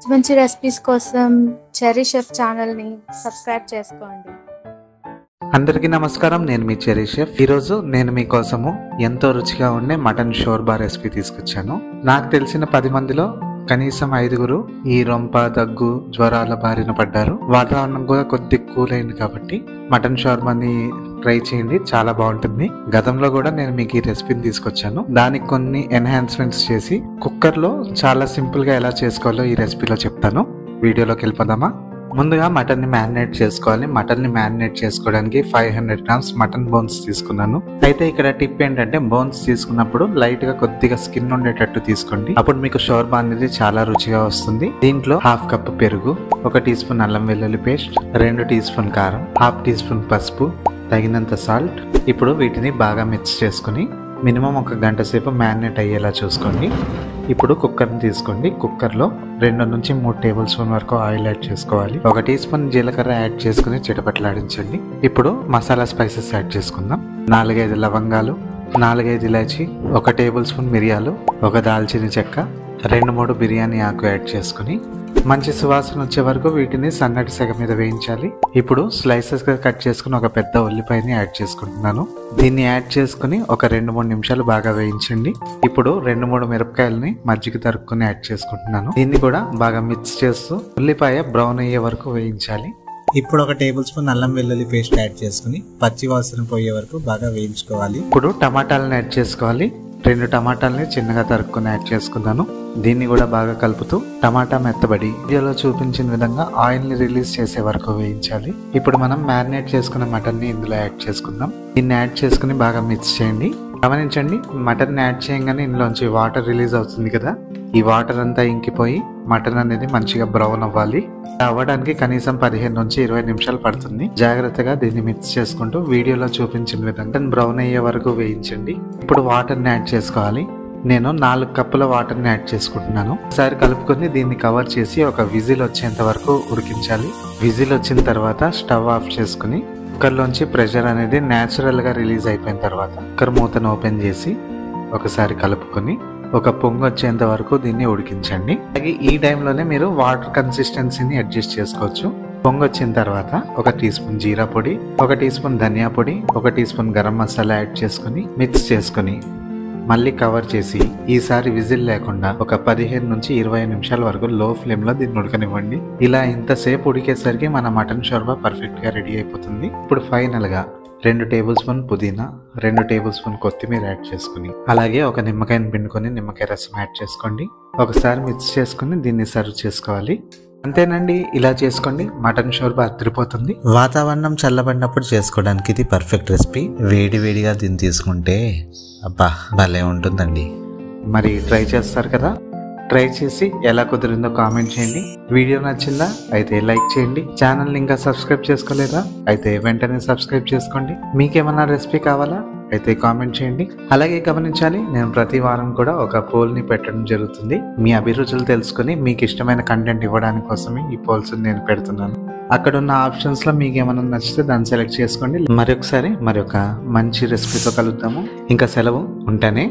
మంచి రెసిపీస్ కోసం cherry chef ఛానల్ని సబ్స్క్రైబ్ చేసుకోండి. అందరికీ నమస్కారం. నేను మీ చెర్రీ షెఫ్. ఈరోజు నేను మీకోసము ఎంతో రుచిగా ఉండే మటన్ షోర్బా రెసిపీ తీసుకొచ్చాను. నాకు తెలిసిన 10 మందిలో కనీసం 5గురు ఈ రొంప, దగ్గు, జ్వరాల బారిన పడ్డారు. వాతావరణం కూడా కొద్ది కూల్ అయింది కాబట్టి మటన్ షోర్బాని ట్రై చేయండి, చాలా బాగుంటుంది. గతంలో కూడా నేను మీకు ఈ రెసిపీని తీసుకొచ్చాను. దానికి కొన్ని ఎన్హాన్స్మెంట్స్ చేసి కుక్కర్లో చాలా సింపుల్ గా ఎలా చేసుకోవాలో ఈ రెసిపీలో చెప్తాను. వీడియోలోకి వెళ్ళిపోదామా? ముందుగా మటన్ ని మ్యారినేట్ చేసుకోవాలి. మటన్ ని మ్యారినేట్ చేసుకోవడానికి 500 గ్రామ్స్ మటన్ బోన్స్ తీసుకున్నాను. అయితే ఇక్కడ టిప్ ఏంటంటే, బోన్స్ తీసుకున్నప్పుడు లైట్ గా కొద్దిగా స్కిన్ ఉండేటట్టు తీసుకోండి. అప్పుడు మీకు షోర్బా అనేది చాలా రుచిగా వస్తుంది. దీంట్లో 1/2 కప్ పెరుగు, 1 టీ స్పూన్ అల్లం వెల్లుల్లి పేస్ట్, 2 టీ స్పూన్ కారం, 1/2 టీ స్పూన్ పసుపు, తగినంత సాల్ట్. ఇప్పుడు వీటిని బాగా మిక్స్ చేసుకుని మినిమం 1 గంట సేపు మ్యారినేట్ అయ్యేలా చూసుకోండి. ఇప్పుడు కుక్కర్ని తీసుకోండి. కుక్కర్లో 2 నుంచి 3 టేబుల్ స్పూన్ వరకు ఆయిల్ యాడ్ చేసుకోవాలి. 1 టీ స్పూన్ జీలకర్ర యాడ్ చేసుకుని చిటపట్లాడించండి. ఇప్పుడు మసాలా స్పైసెస్ యాడ్ చేసుకుందాం. 4-5 లవంగాలు, 4-5 ఇలాచి, 1 టేబుల్ స్పూన్ మిరియాలు, 1 దాల్చిన చెక్క, 2-3 బిర్యానీ ఆకు యాడ్ చేసుకుని మంచి సువాసన వచ్చే వరకు వీటిని సన్నటి సెగ మీద వేయించాలి. ఇప్పుడు స్లైసెస్ గా కట్ చేసుకుని ఒక పెద్ద ఉల్లిపాయని యాడ్ చేసుకుంటున్నాను. దీన్ని యాడ్ చేసుకుని ఒక 2-3 నిమిషాలు బాగా వేయించండి. ఇప్పుడు 2-3 మిరపకాయలని మజ్జిగ తరుక్కుని యాడ్ చేసుకుంటున్నాను. దీన్ని కూడా బాగా మిక్స్ చేస్తూ ఉల్లిపాయ బ్రౌన్ అయ్యే వరకు వేయించాలి. ఇప్పుడు 1 టేబుల్ స్పూన్ అల్లం వెల్లుల్లి పేస్ట్ యాడ్ చేసుకుని పచ్చి వాసన పోయే వరకు బాగా వేయించుకోవాలి. ఇప్పుడు టమాటాలను యాడ్ చేసుకోవాలి. 2 టమాటాలని చిన్నగా తరుక్కుని యాడ్ చేసుకున్నాను. దీన్ని కూడా బాగా కలుపుతూ టమాటా మెత్తబడి వీడియోలో చూపించిన విధంగా ఆయిల్ ని రిలీజ్ చేసే వరకు వేయించాలి. ఇప్పుడు మనం మ్యారినేట్ చేసుకున్న మటన్ ని ఇందులో యాడ్ చేసుకుందాం. దీన్ని యాడ్ చేసుకుని బాగా మిక్స్ చేయండి. గమనించండి, మటన్ ని యాడ్ చేయగానే ఇందులోంచి వాటర్ రిలీజ్ అవుతుంది కదా. ఈ వాటర్ అంతా ఇంకిపోయి మటన్ అనేది మంచిగా బ్రౌన్ అవ్వాలి. అవ్వడానికి కనీసం 15 నుంచి 20 నిమిషాలు పడుతుంది. జాగ్రత్తగా దీన్ని మిక్స్ చేసుకుంటూ వీడియోలో చూపించిన విధంగా బ్రౌన్ అయ్యే వరకు వేయించండి. ఇప్పుడు వాటర్ ని యాడ్ చేసుకోవాలి. నేను 4 కప్పుల వాటర్ ని యాడ్ చేసుకుంటున్నాను. ఒకసారి కలుపుకొని దీన్ని కవర్ చేసి ఒక విజిల్ వచ్చేంత వరకు ఉడికించాలి. విజిల్ వచ్చిన తర్వాత స్టవ్ ఆఫ్ చేసుకుని కుక్కర్లోంచి ప్రెషర్ అనేది న్యాచురల్ గా రిలీజ్ అయిపోయిన తర్వాత కుక్కర్ మూతను ఓపెన్ చేసి ఒకసారి కలుపుకొని ఒక పొంగు వచ్చేంత వరకు దీన్ని ఉడికించండి. అలాగే ఈ టైంలోనే మీరు వాటర్ కన్సిస్టెన్సీని అడ్జస్ట్ చేసుకోవచ్చు. పొంగు వచ్చిన తర్వాత 1 టీ స్పూన్ జీరా పొడి, 1 టీ స్పూన్ ధనియా పొడి, 1 teaspoon garam masala add చేసుకుని మిక్స్ చేసుకుని మళ్ళీ కవర్ చేసి ఈసారి విజిల్ లేకుండా ఒక 15 నుంచి 20 నిమిషాల వరకు లో ఫ్లేమ్ లో దీన్ని ఉడకనివ్వండి. ఇలా ఇంతసేపు ఉడికేసరికి మన మటన్ షోర్బా పర్ఫెక్ట్ గా రెడీ అయిపోతుంది. ఇప్పుడు ఫైనల్ గా 2 టేబుల్ స్పూన్ పుదీనా, 2 టేబుల్ స్పూన్ కొత్తిమీర యాడ్ చేసుకుని అలాగే 1 నిమ్మకాయని పిండుకొని నిమ్మకాయ రసం యాడ్ చేసుకోండి. ఒకసారి మిక్స్ చేసుకుని దీన్ని సర్వ్ చేసుకోవాలి. అంతేనండి, ఇలా చేసుకోండి. మటన్ షోర్బా అదిరిపోతుంది. వాతావరణం చల్లబడినప్పుడు చేసుకోవడానికి ఇది పర్ఫెక్ట్ రెసిపీ. వేడి వేడిగా దీన్ని తీసుకుంటే అబ్బా భలే ఉంటుందండి. మరి ట్రై చేస్తారు కదా? ట్రై చేసి ఎలా కుదిరిందో కామెంట్ చేయండి. వీడియో నచ్చిందా? అయితే లైక్ చేయండి. ఛానల్ ఇంకా సబ్స్క్రైబ్ చేసుకోలేదా? అయితే వెంటనే సబ్స్క్రైబ్ చేసుకోండి. మీకేమన్నా రెసిపీ కావాలా? అయితే కామెంట్ చేయండి. అలాగే గమనించాలి, నేను ప్రతి వారం కూడా ఒక పోల్ ని పెట్టడం జరుగుతుంది. మీ అభిరుచులు తెలుసుకుని మీకు ఇష్టమైన కంటెంట్ ఇవ్వడానికి కోసమే ఈ పోల్స్ నేను పెడుతున్నాను. అక్కడ ఉన్న ఆప్షన్స్ లో మీకు ఏమైనా నచ్చితే దాన్ని సెలెక్ట్ చేసుకోండి. మరొక మంచి రెసిపీతో కలుద్దాము. ఇంకా సెలవు, ఉంటానే.